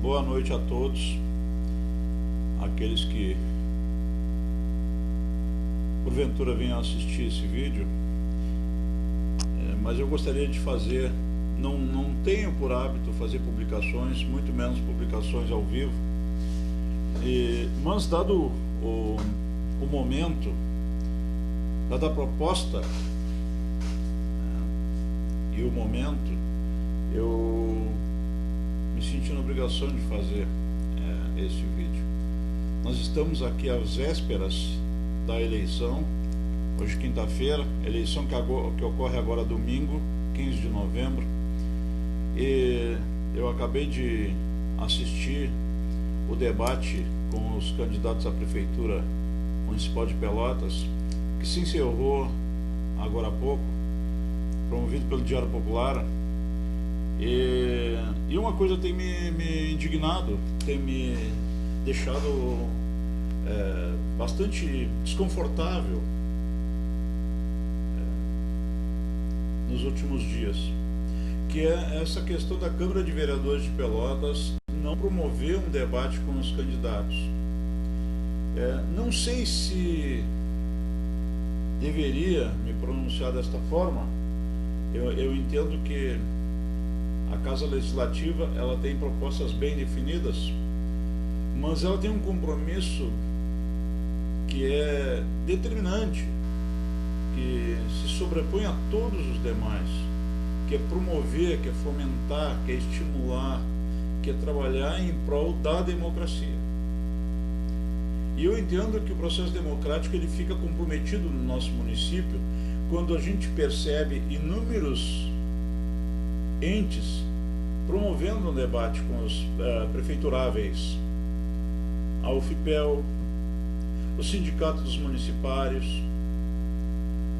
Boa noite a todos, aqueles que porventura venham assistir esse vídeo, mas eu gostaria de fazer, não tenho por hábito fazer publicações, muito menos publicações ao vivo, mas dado o momento, dada a proposta e o momento, eu me senti na obrigação de fazer este vídeo. Nós estamos aqui às vésperas da eleição, hoje quinta-feira, eleição que ocorre agora domingo, 15 de novembro, e eu acabei de assistir o debate com os candidatos à Prefeitura Municipal de Pelotas, que se encerrou agora há pouco, promovido pelo Diário Popular, e uma coisa tem me indignado, tem me deixado bastante desconfortável nos últimos dias, que é essa questão da Câmara de Vereadores de Pelotas não promover um debate com os candidatos. Não sei se deveria me pronunciar desta forma. Eu entendo que a Casa Legislativa ela tem propostas bem definidas, mas ela tem um compromisso que é determinante, que se sobrepõe a todos os demais, que é promover, que é fomentar, que é estimular, que é trabalhar em prol da democracia. E eu entendo que o processo democrático ele fica comprometido no nosso município quando a gente percebe inúmeros entes promovendo um debate com os prefeituráveis, a UFPEL, o Sindicato dos Municipários,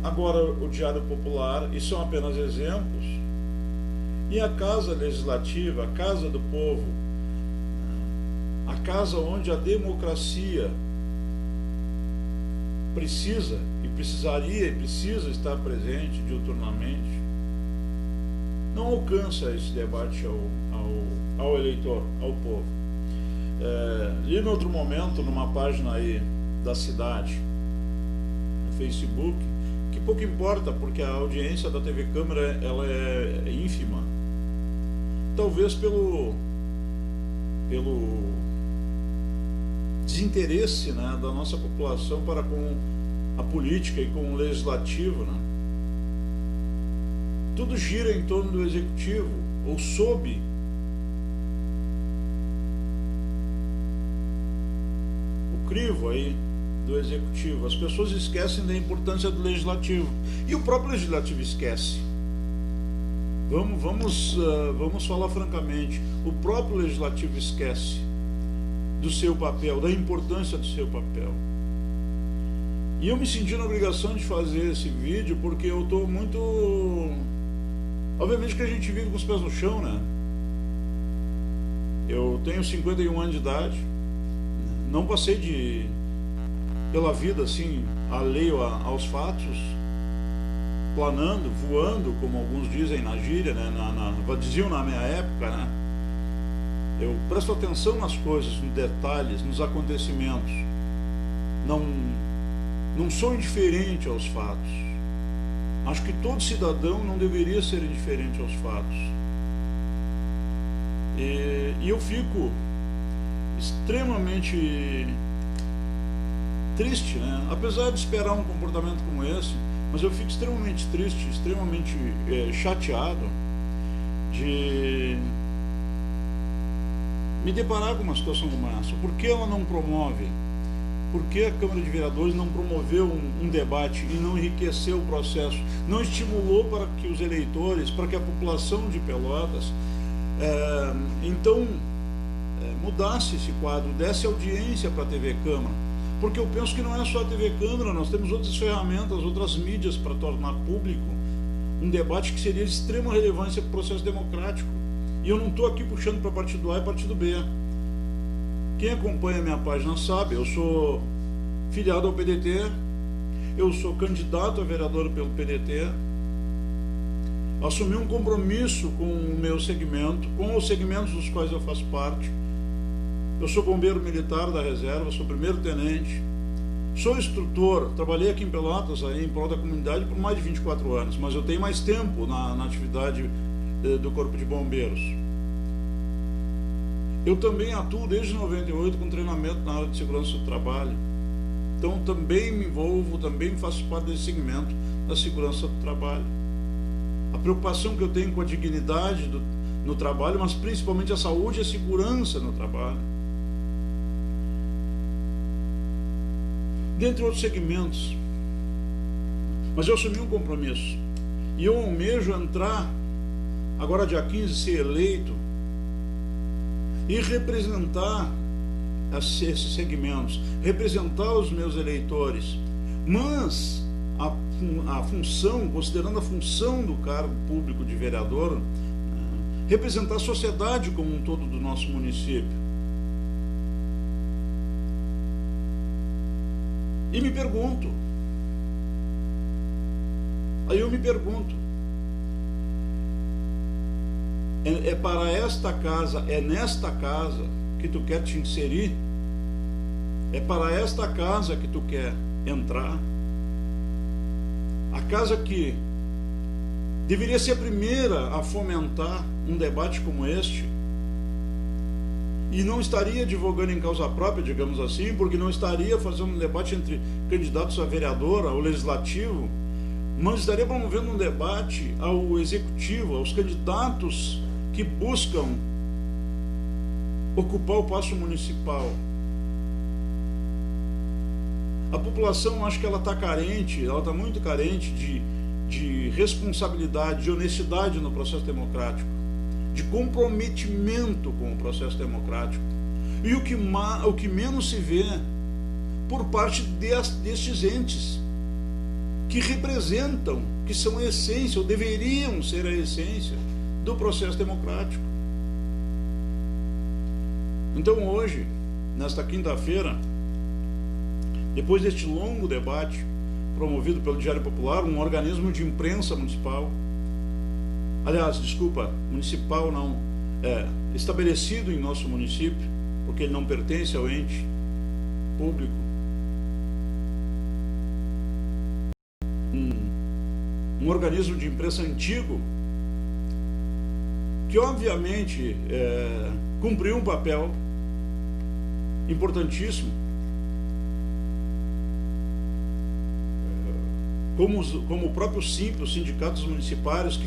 agora o Diário Popular, e são apenas exemplos, e a Casa Legislativa, a Casa do Povo, a casa onde a democracia precisa e precisaria e precisa estar presente diuturnamente, não alcança esse debate ao eleitor, ao povo. Li no outro momento, numa página aí da cidade, no Facebook, que pouco importa, porque a audiência da TV Câmara ela é ínfima, talvez pelo desinteresse, né, da nossa população para com a política e com o legislativo, né? Tudo gira em torno do executivo, ou sob o crivo aí do executivo. As pessoas esquecem da importância do legislativo, e o próprio legislativo esquece. Vamos falar francamente, o próprio legislativo esquece do seu papel, da importância do seu papel. E eu me senti na obrigação de fazer esse vídeo porque eu estou muito... Obviamente que a gente vive com os pés no chão, né? Eu tenho 51 anos de idade, não passei pela vida assim, alheio aos fatos, planando, voando, como alguns dizem na gíria, né? Diziam na minha época, né? Eu presto atenção nas coisas, nos detalhes, nos acontecimentos. Não sou indiferente aos fatos. Acho que todo cidadão não deveria ser indiferente aos fatos. E eu fico extremamente triste, né? Apesar de esperar um comportamento como esse, mas eu fico extremamente triste, extremamente chateado de me deparar com uma situação como essa. Por que ela não promove? Por que a Câmara de Vereadores não promoveu um debate e não enriqueceu o processo? Não estimulou para que os eleitores, para que a população de Pelotas, mudasse esse quadro, desse audiência para a TV Câmara? Porque eu penso que não é só a TV Câmara, nós temos outras ferramentas, outras mídias para tornar público um debate que seria de extrema relevância para o processo democrático. E eu não estou aqui puxando para partido A e partido B. Quem acompanha a minha página sabe, eu sou filiado ao PDT, eu sou candidato a vereador pelo PDT, assumi um compromisso com o meu segmento, com os segmentos dos quais eu faço parte, Eu sou bombeiro militar da reserva, sou primeiro-tenente, sou instrutor, trabalhei aqui em Pelotas aí, em prol da comunidade por mais de 24 anos, mas eu tenho mais tempo na atividade do Corpo de Bombeiros. Eu também atuo desde 98 com treinamento na área de segurança do trabalho. Então também me envolvo, também faço parte desse segmento da segurança do trabalho. A preocupação que eu tenho com a dignidade no trabalho, mas principalmente a saúde e a segurança no trabalho. Dentre outros segmentos. Mas eu assumi um compromisso. E eu almejo entrar, agora dia 15, ser eleito e representar esses segmentos, representar os meus eleitores, mas a função, considerando a função do cargo público de vereador, representar a sociedade como um todo do nosso município. E me pergunto, aí eu me pergunto, é para esta casa, é nesta casa que tu quer te inserir? É para esta casa que tu quer entrar? A casa que deveria ser a primeira a fomentar um debate como este, e não estaria advogando em causa própria, digamos assim, porque não estaria fazendo um debate entre candidatos a vereador, ao legislativo, mas estaria promovendo um debate ao executivo, aos candidatos que buscam ocupar o paço municipal. A população, acho que ela está carente, ela está muito carente de responsabilidade, de honestidade no processo democrático, de comprometimento com o processo democrático. E o que menos se vê por parte destes entes que representam, que são a essência, ou deveriam ser a essência do processo democrático. Então hoje, nesta quinta-feira, depois deste longo debate promovido pelo Diário Popular, um organismo de imprensa municipal, municipal não, estabelecido em nosso município, porque ele não pertence ao ente público, um organismo de imprensa antigo, que obviamente cumpriu um papel importantíssimo, como o próprio SIMP, os sindicatos municipais, que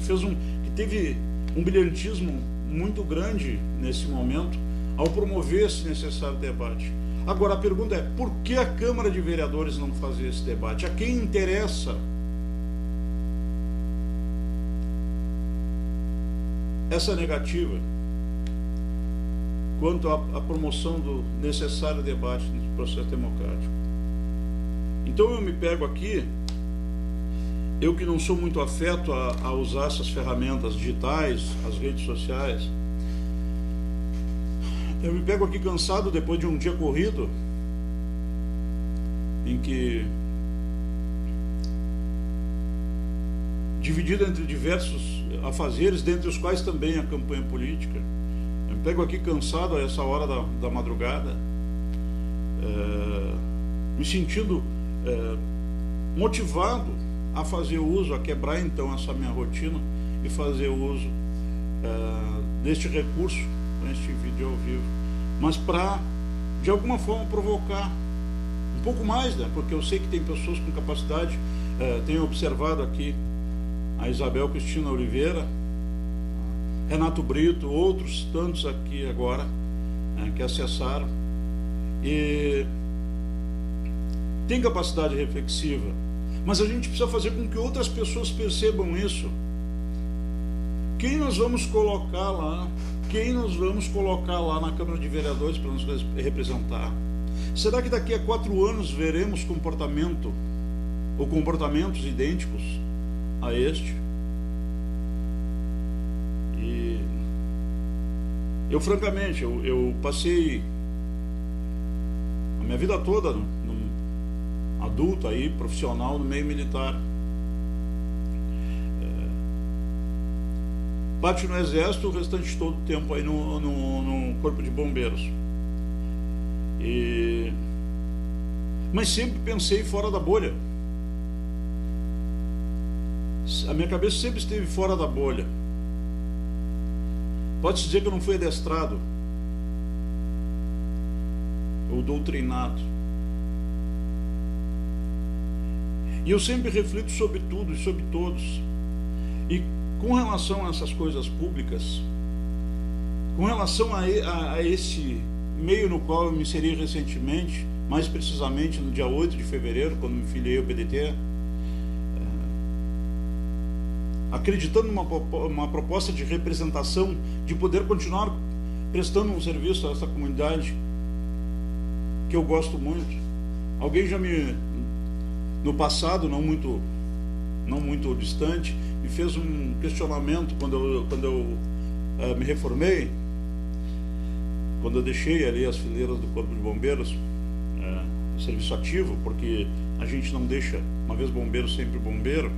teve um brilhantismo muito grande nesse momento ao promover esse necessário debate. Agora a pergunta é, por que a Câmara de Vereadores não faz esse debate? A quem interessa essa negativa quanto à promoção do necessário debate no processo democrático? Então eu me pego aqui, eu que não sou muito afeto a usar essas ferramentas digitais, as redes sociais, eu me pego aqui cansado depois de um dia corrido, em que, dividido entre diversos afazeres, dentre os quais também a campanha política, eu me pego aqui cansado a essa hora da madrugada, me sentindo motivado a fazer uso, a quebrar então essa minha rotina e fazer uso deste recurso, neste vídeo ao vivo, mas para de alguma forma provocar um pouco mais, né? Porque eu sei que tem pessoas com capacidade, tenho observado aqui a Isabel Cristina Oliveira, Renato Brito, outros tantos aqui agora que acessaram, e tem capacidade reflexiva, mas a gente precisa fazer com que outras pessoas percebam isso. Quem nós vamos colocar lá? Quem nós vamos colocar lá na Câmara de Vereadores para nos representar? Será que daqui a 4 anos veremos comportamento ou comportamentos idênticos a este? E eu francamente, eu passei a minha vida toda adulto aí, profissional no meio militar. Parte no Exército, o restante todo o tempo aí no Corpo de Bombeiros. Mas sempre pensei fora da bolha. A minha cabeça sempre esteve fora da bolha. Pode-se dizer que eu não fui adestrado ou doutrinado. E eu sempre reflito sobre tudo e sobre todos. E com relação a essas coisas públicas, com relação a esse meio no qual eu me inseri recentemente, mais precisamente no dia 8 de fevereiro, quando me filiei ao PDT, acreditando numa proposta de representação, de poder continuar prestando um serviço a essa comunidade que eu gosto muito. Alguém já no passado, não muito distante, me fez um questionamento quando eu me reformei, quando eu deixei ali as fileiras do Corpo de Bombeiros, serviço ativo, porque a gente não deixa, uma vez bombeiro, sempre bombeiro.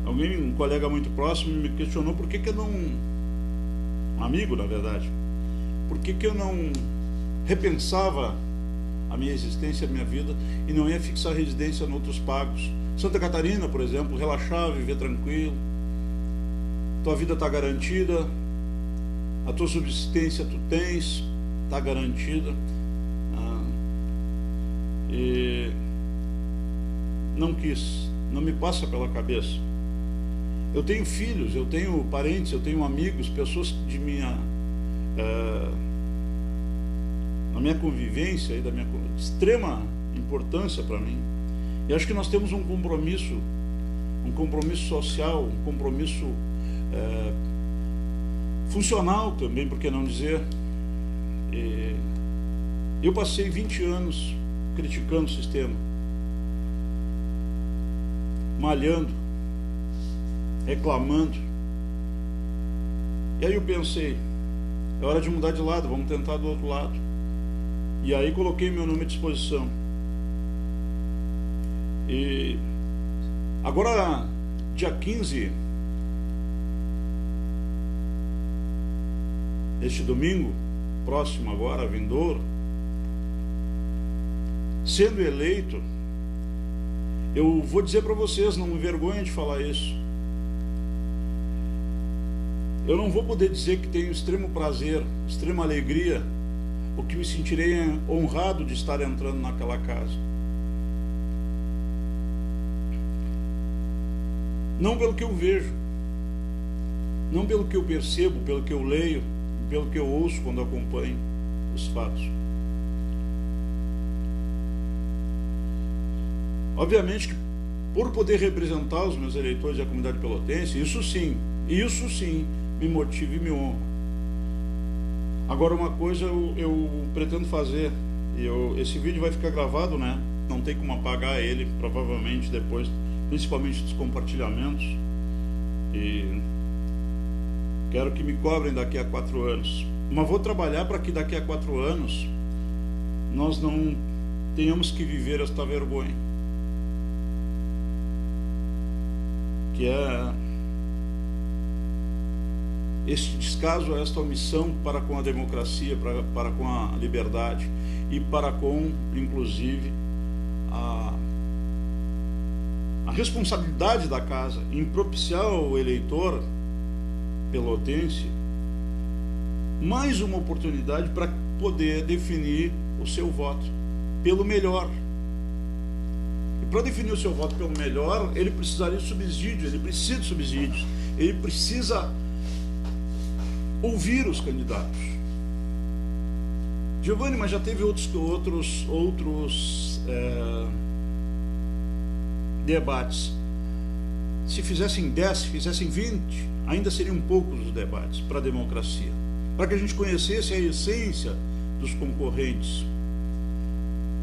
Um colega muito próximo me questionou por que eu não, um amigo na verdade, por que eu não repensava a minha existência, a minha vida, e não ia fixar residência em outros pagos. Santa Catarina, por exemplo, relaxar, viver tranquilo, tua vida está garantida, a tua subsistência tu tens, está garantida, e não quis, não me passa pela cabeça. Eu tenho filhos, eu tenho parentes, eu tenho amigos, pessoas de na minha convivência e da minha extrema importância para mim. E acho que nós temos um compromisso social, um compromisso funcional também, por que não dizer. Eu passei 20 anos criticando o sistema, malhando, reclamando. E aí eu pensei, é hora de mudar de lado, vamos tentar do outro lado. E aí coloquei meu nome à disposição. E agora, dia 15, este domingo, próximo agora, vindouro, sendo eleito, eu vou dizer para vocês, não me envergonho de falar isso, eu não vou poder dizer que tenho extremo prazer, extrema alegria, ou que me sentirei honrado de estar entrando naquela casa. Não pelo que eu vejo, não pelo que eu percebo, pelo que eu leio, pelo que eu ouço quando acompanho os fatos. Obviamente que por poder representar os meus eleitores e a comunidade pelotense, isso sim, me motiva e me honra. Agora, uma coisa eu pretendo fazer, e esse vídeo vai ficar gravado, né? Não tem como apagar ele, provavelmente depois, principalmente dos compartilhamentos, e quero que me cobrem daqui a 4 anos, mas vou trabalhar para que daqui a 4 anos nós não tenhamos que viver esta vergonha, que é este descaso, esta omissão para com a democracia, para com a liberdade e para com, inclusive, a responsabilidade da casa em propiciar ao eleitor pelotense mais uma oportunidade para poder definir o seu voto pelo melhor. E para definir o seu voto pelo melhor, ele precisaria de subsídio, ele precisa de subsídios, ele precisa ouvir os candidatos. Giovanni, mas já teve outros debates. Se fizessem 10, se fizessem 20, ainda seriam poucos os debates para a democracia, para que a gente conhecesse a essência dos concorrentes,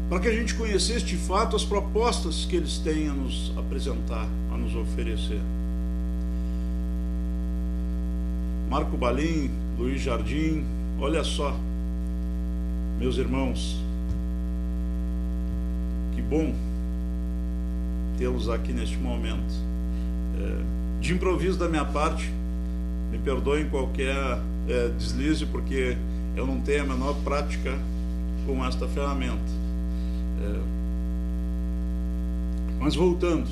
para que a gente conhecesse de fato as propostas que eles têm a nos apresentar, a nos oferecer. Marco Balim, Luiz Jardim, olha só, meus irmãos, que bom tê-los aqui neste momento. De improviso da minha parte, me perdoem qualquer deslize, porque eu não tenho a menor prática com esta ferramenta. Mas voltando,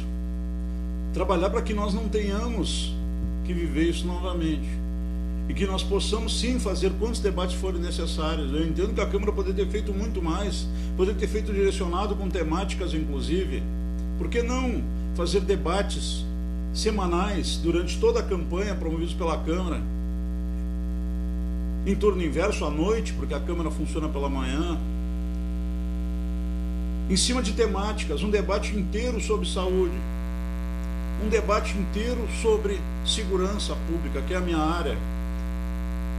trabalhar para que nós não tenhamos que viver isso novamente e que nós possamos sim fazer quantos debates forem necessários. Eu entendo que a Câmara poderia ter feito muito mais, poderia ter feito direcionado com temáticas inclusive. Por que não fazer debates semanais durante toda a campanha promovidos pela Câmara, em turno inverso à noite, porque a Câmara funciona pela manhã, em cima de temáticas, um debate inteiro sobre saúde, um debate inteiro sobre segurança pública, que é a minha área,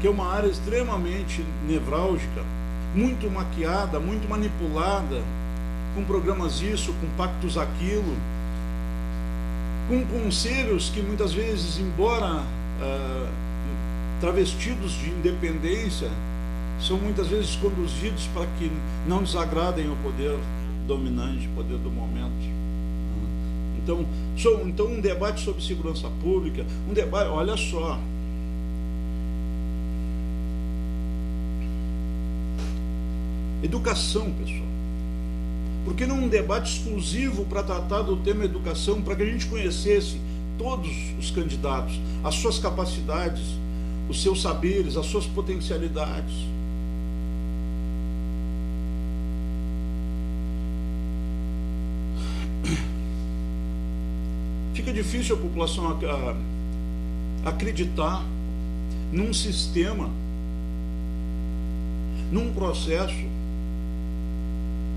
que é uma área extremamente nevrálgica, muito maquiada, muito manipulada, com programas isso, com pactos aquilo, com conselhos que muitas vezes, embora travestidos de independência, são muitas vezes conduzidos para que não desagradem o poder dominante, o poder do momento. Então um debate sobre segurança pública, um debate, olha só, educação, pessoal. Por que não um debate exclusivo para tratar do tema educação, para que a gente conhecesse todos os candidatos, as suas capacidades, os seus saberes, as suas potencialidades? Fica difícil a população acreditar num sistema, num processo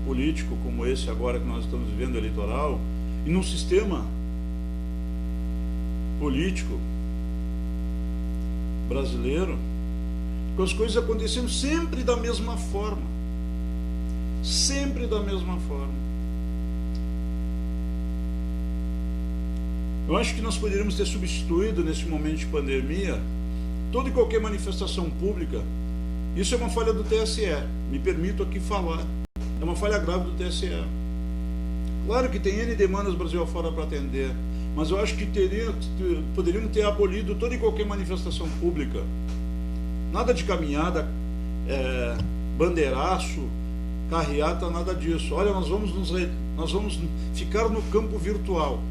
político como esse agora que nós estamos vivendo, eleitoral, e num sistema político brasileiro, com as coisas acontecendo sempre da mesma forma. Sempre da mesma forma. Eu acho que nós poderíamos ter substituído, nesse momento de pandemia, toda e qualquer manifestação pública. Isso é uma falha do TSE, me permito aqui falar. É uma falha grave do TSE. Claro que tem N demandas Brasil afora para atender, mas eu acho que poderíamos ter abolido toda e qualquer manifestação pública. Nada de caminhada, bandeiraço, carreata, nada disso. Olha, nós vamos ficar no campo virtual.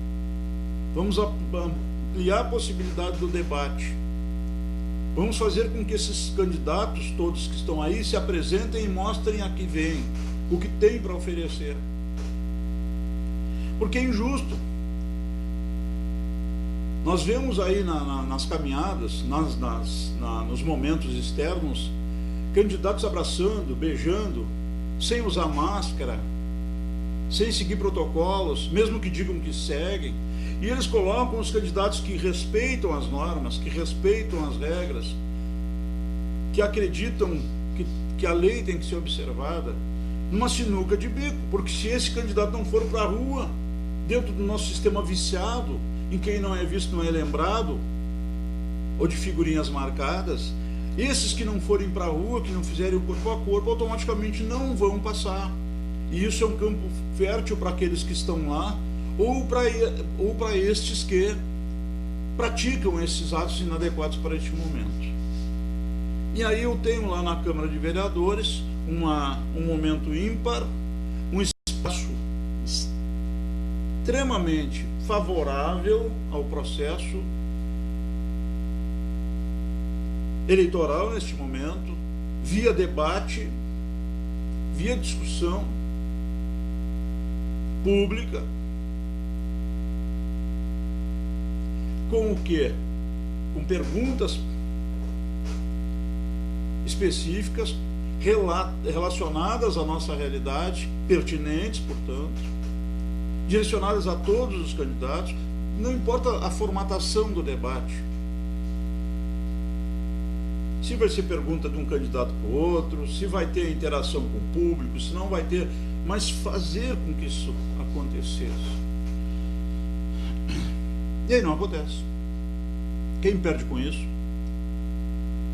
Vamos ampliar a possibilidade do debate. Vamos fazer com que esses candidatos todos que estão aí se apresentem e mostrem a que vêm, o que tem para oferecer. Porque é injusto. Nós vemos aí nas caminhadas, nos momentos externos, candidatos abraçando, beijando, sem usar máscara, sem seguir protocolos, mesmo que digam que seguem. E eles colocam os candidatos que respeitam as normas, que respeitam as regras, que acreditam que a lei tem que ser observada, numa sinuca de bico. Porque se esse candidato não for para a rua, dentro do nosso sistema viciado, em quem não é visto não é lembrado, ou de figurinhas marcadas, esses que não forem para a rua, que não fizerem o corpo a corpo, automaticamente não vão passar. E isso é um campo fértil para aqueles que estão lá, ou para estes que praticam esses atos inadequados para este momento. E aí eu tenho lá na Câmara de Vereadores um momento ímpar, um espaço extremamente favorável ao processo eleitoral neste momento, via debate, via discussão pública. Com o quê? Com perguntas específicas, relacionadas à nossa realidade, pertinentes, portanto, direcionadas a todos os candidatos, não importa a formatação do debate. Se vai ser pergunta de um candidato para o outro, se vai ter interação com o público, se não vai ter, mas fazer com que isso acontecesse. E aí não acontece. Quem perde com isso?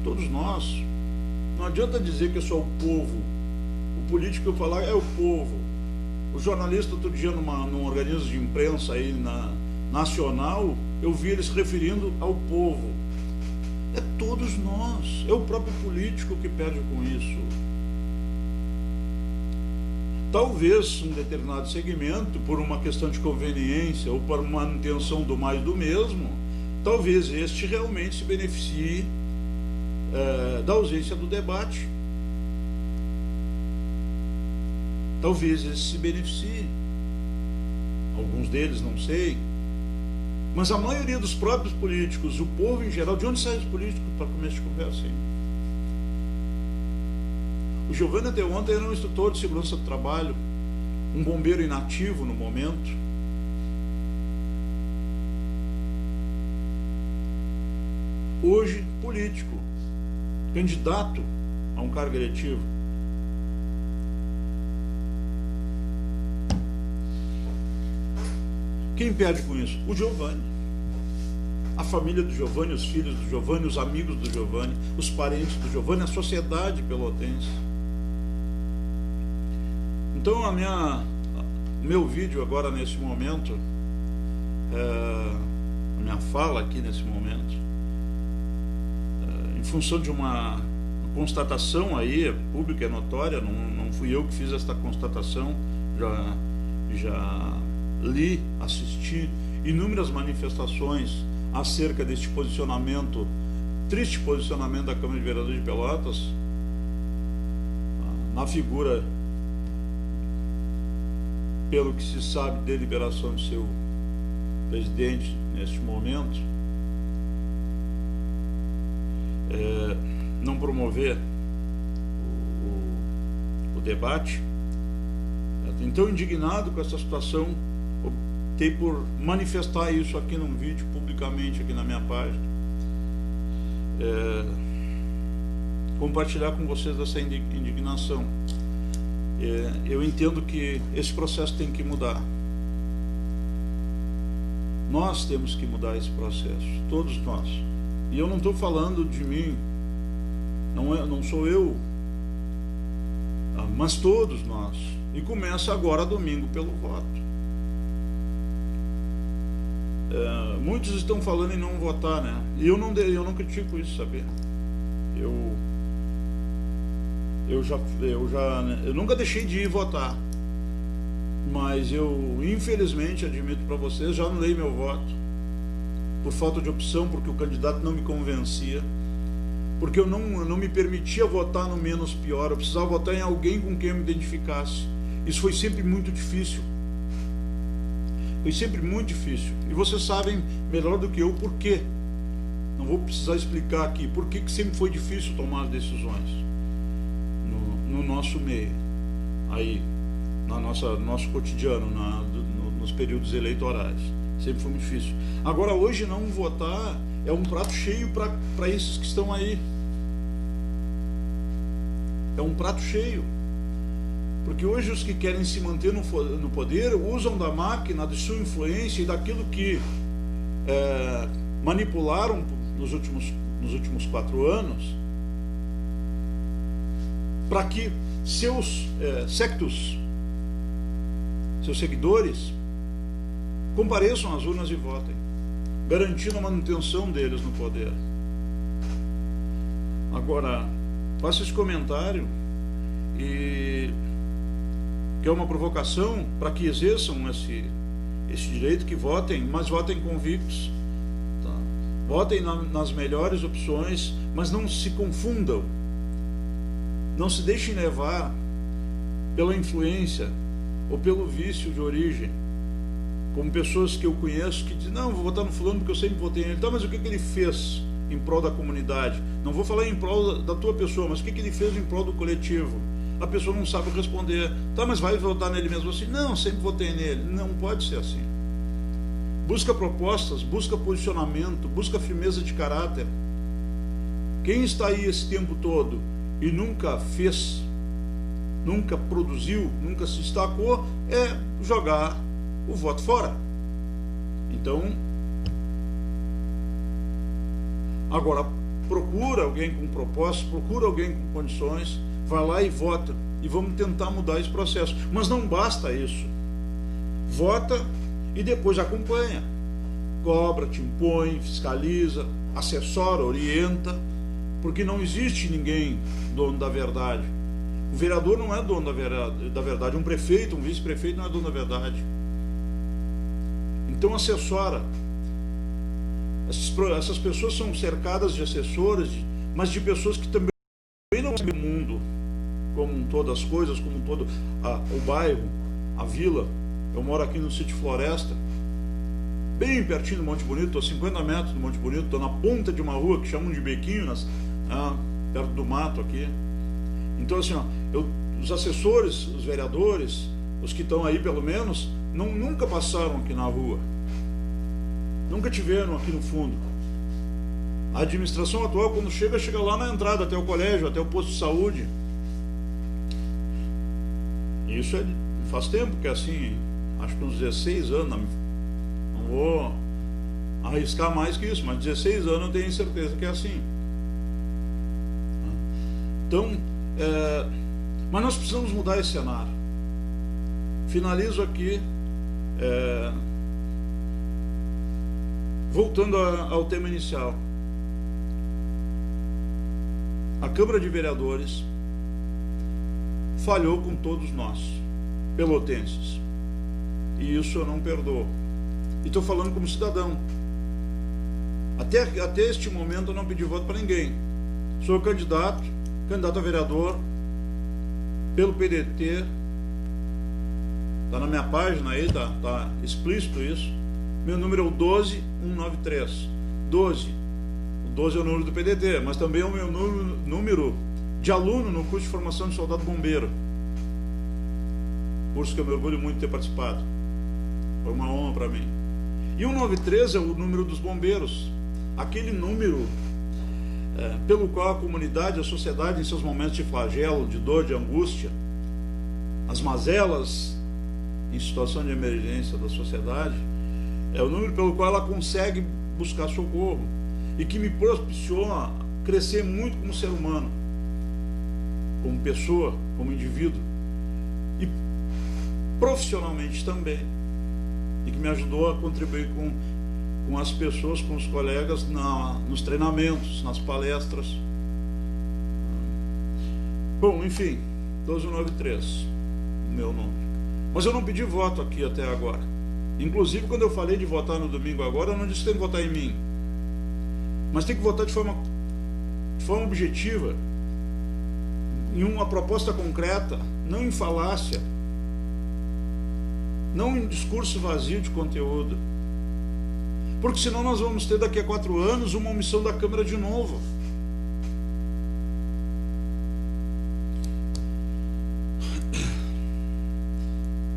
Todos nós. Não adianta dizer que é só o povo. O político que eu falar é o povo. O jornalista, outro dia, num organismo de imprensa aí nacional, eu vi eles se referindo ao povo. É todos nós. É o próprio político que perde com isso. Talvez um determinado segmento, por uma questão de conveniência ou por manutenção do mais do mesmo, talvez este realmente se beneficie da ausência do debate. Talvez esse se beneficie. Alguns deles, não sei. Mas a maioria dos próprios políticos, o povo em geral, de onde saem os políticos para começo de conversa? Hein? O Giovanni até ontem era um instrutor de segurança do trabalho, um bombeiro inativo no momento. Hoje, político, candidato a um cargo eletivo. Quem perde com isso? O Giovanni. A família do Giovanni, os filhos do Giovanni, os amigos do Giovanni, os parentes do Giovanni, a sociedade pelotense. Então, meu vídeo agora nesse momento, a minha fala aqui nesse momento, em função de uma constatação aí, pública e notória, não fui eu que fiz esta constatação, já li, assisti inúmeras manifestações acerca deste posicionamento, triste posicionamento da Câmara de Vereadores de Pelotas, na figura, pelo que se sabe, deliberação de seu presidente neste momento, não promover o debate. Então, indignado com essa situação, optei por manifestar isso aqui num vídeo, publicamente, aqui na minha página. Compartilhar com vocês essa indignação. Eu entendo que esse processo tem que mudar. Nós temos que mudar esse processo, todos nós. E eu não estou falando de mim, não sou eu, mas todos nós. E começa agora domingo pelo voto. Muitos estão falando em não votar, né? E eu não critico isso, sabe? Eu nunca deixei de ir votar, mas eu infelizmente admito para vocês, já anulei meu voto por falta de opção, porque o candidato não me convencia, porque eu não me permitia votar no menos pior, eu precisava votar em alguém com quem eu me identificasse. Isso foi sempre muito difícil. Foi sempre muito difícil. E vocês sabem melhor do que eu por quê. Não vou precisar explicar aqui por que sempre foi difícil tomar as decisões no nosso meio, aí, no nosso cotidiano, nos períodos eleitorais. Sempre foi muito difícil. Agora, hoje, não votar é um prato cheio para esses que estão aí. É um prato cheio. Porque hoje os que querem se manter no poder usam da máquina, de sua influência e daquilo que manipularam nos últimos 4 anos, para que seus sectos, seus seguidores, compareçam às urnas e votem, garantindo a manutenção deles no poder. Agora, faço esse comentário e que é uma provocação para que exerçam esse direito, que votem, mas votem convictos, tá? Votem nas melhores opções, mas não se confundam, não se deixem levar pela influência ou pelo vício de origem, como pessoas que eu conheço que dizem, não, vou votar no fulano porque eu sempre votei nele. Tá, mas o que ele fez em prol da comunidade? Não vou falar em prol da tua pessoa, mas o que ele fez em prol do coletivo? A pessoa não sabe responder. Tá, mas vai votar nele mesmo assim? Não, sempre votei nele. Não pode ser assim. Busca propostas, busca posicionamento, busca firmeza de caráter. Quem está aí esse tempo todo e nunca fez, nunca produziu, nunca se destacou, é jogar o voto fora. Então, agora, procura alguém com propostas, procura alguém com condições, vai lá e vota, e vamos tentar mudar esse processo. Mas não basta isso. Vota e depois acompanha, cobra, te impõe, fiscaliza, assessora, orienta, porque não existe ninguém dono da verdade. O vereador não é dono da verdade, um prefeito, um vice-prefeito não é dono da verdade. Então assessora. Essas pessoas são cercadas de assessores, mas de pessoas que também não sabem o mundo como um todo, as coisas, como um todo, o bairro, a vila. Eu moro aqui no sítio Floresta, bem pertinho do Monte Bonito, estou a 50 metros do Monte Bonito, estou na ponta de uma rua que chamam de Bequinho, perto do mato aqui. Então assim, os assessores, os vereadores, os que estão aí pelo menos, nunca passaram aqui na rua, nunca tiveram aqui no fundo. A administração atual, quando chega lá na entrada, até o colégio, até o posto de saúde. Isso faz tempo que é assim, acho que uns 16 anos, não vou arriscar mais que isso, mas 16 anos eu tenho certeza que é assim. Então, mas nós precisamos mudar esse cenário. Finalizo aqui, voltando ao tema inicial. A Câmara de Vereadores falhou com todos nós, pelotenses, e isso eu não perdoo. E estou falando como cidadão. Até este momento eu não pedi voto para ninguém. Sou candidato a vereador pelo PDT. Está na minha página aí, tá explícito isso. Meu número é o 12193. 12. O 12 é o número do PDT, mas também é o meu número de aluno no curso de formação de soldado bombeiro. Curso que eu me orgulho muito de ter participado. Foi uma honra para mim. E o 193 é o número dos bombeiros. Aquele número pelo qual a comunidade, a sociedade, em seus momentos de flagelo, de dor, de angústia, as mazelas em situação de emergência da sociedade, é o número pelo qual ela consegue buscar socorro e que me propiciou a crescer muito como ser humano, como pessoa, como indivíduo, e profissionalmente também, e que me ajudou a contribuir com as pessoas, com os colegas nos treinamentos, nas palestras. Bom, enfim, 1293, o meu número. Mas eu não pedi voto aqui até agora. Inclusive, quando eu falei de votar no domingo agora, eu não disse que tem que votar em mim. Mas tem que votar de forma objetiva, em uma proposta concreta, não em falácia, não em discurso vazio de conteúdo. Porque senão nós vamos ter daqui a 4 anos uma omissão da Câmara de novo.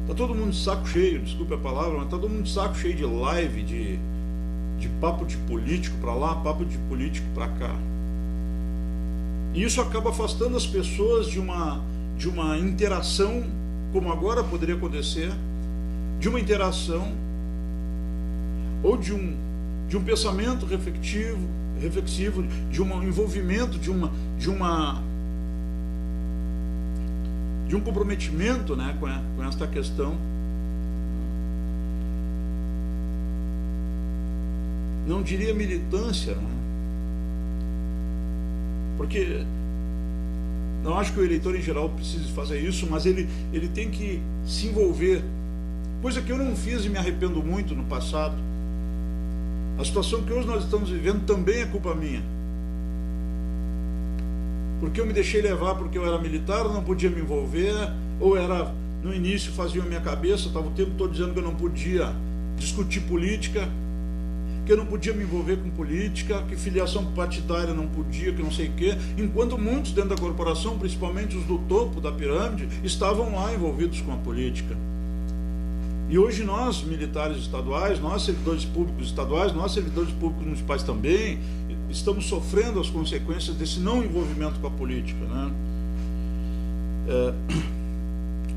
Está todo mundo de saco cheio, desculpe a palavra, mas está todo mundo de saco cheio de live, de papo de político para lá, papo de político para cá. E isso acaba afastando as pessoas de uma interação, como agora poderia acontecer, de uma interação ou de um pensamento reflexivo, de um envolvimento, de um comprometimento, né, com esta questão. Não diria militância, né? Porque não acho que o eleitor em geral precise fazer isso, mas ele tem que se envolver, coisa que eu não fiz e me arrependo muito no passado. A situação que hoje nós estamos vivendo também é culpa minha, porque eu me deixei levar, porque eu era militar, não podia me envolver, ou era, no início fazia a minha cabeça, estava o tempo todo dizendo que eu não podia discutir política, que eu não podia me envolver com política, que filiação partidária não podia, que não sei o quê, enquanto muitos dentro da corporação, principalmente os do topo da pirâmide, estavam lá envolvidos com a política. E hoje nós, militares estaduais, nós servidores públicos estaduais, nós servidores públicos municipais também, estamos sofrendo as consequências desse não envolvimento com a política, né?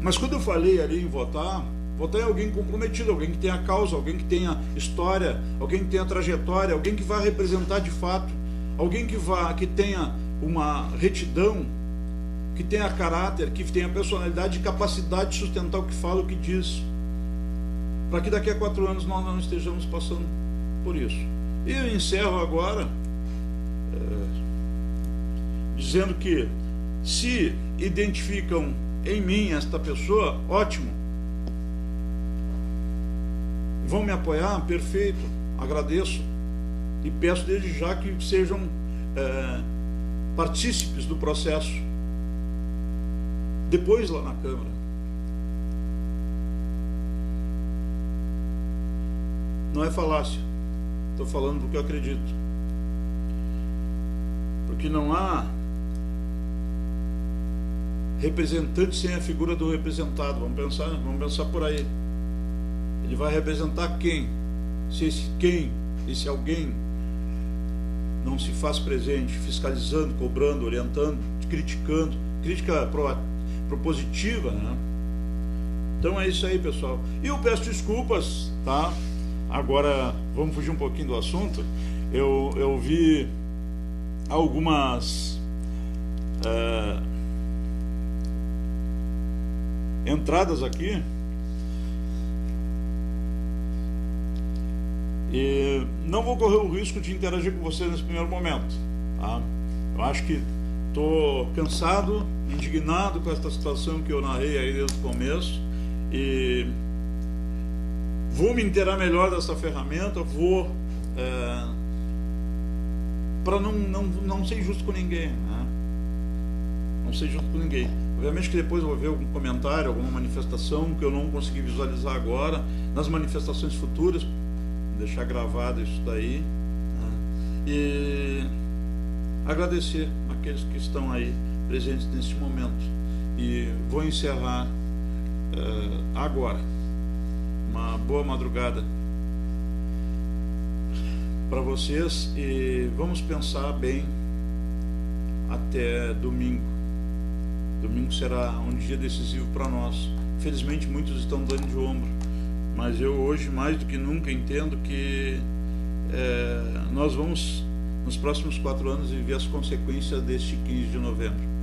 Mas quando eu falei ali em votar em alguém comprometido, alguém que tenha causa, alguém que tenha história, alguém que tenha trajetória, alguém que vai representar de fato, alguém que tenha uma retidão, que tenha caráter, que tenha personalidade e capacidade de sustentar o que fala, o que diz, para que daqui a 4 anos nós não estejamos passando por isso. E eu encerro agora dizendo que Se identificam em mim esta pessoa, ótimo. Vão me apoiar? Perfeito, agradeço. E peço desde já que sejam partícipes do processo. Depois lá na Câmara. Não é falácia. Estou falando porque eu acredito. Porque não há representante sem a figura do representado. Vamos pensar por aí. Ele vai representar quem? Se esse alguém não se faz presente, fiscalizando, cobrando, orientando, criticando, crítica propositiva, né? Então é isso aí, pessoal. E eu peço desculpas, tá? Agora vamos fugir um pouquinho do assunto. Eu vi algumas entradas aqui e não vou correr o risco de interagir com você nesse primeiro momento, tá? Eu acho que estou cansado, indignado com esta situação que eu narrei aí desde o começo e vou me inteirar melhor dessa ferramenta, vou para não ser injusto com ninguém, né? Não ser justo com ninguém. Obviamente que depois eu vou ver algum comentário, alguma manifestação que eu não consegui visualizar agora, nas manifestações futuras, deixar gravado isso daí, né? E agradecer aqueles que estão aí presentes neste momento. E vou encerrar agora. Uma boa madrugada para vocês e vamos pensar bem até domingo. Domingo será um dia decisivo para nós. Felizmente muitos estão dando de ombro, mas eu hoje mais do que nunca entendo que nós vamos nos próximos 4 anos viver as consequências deste 15 de novembro.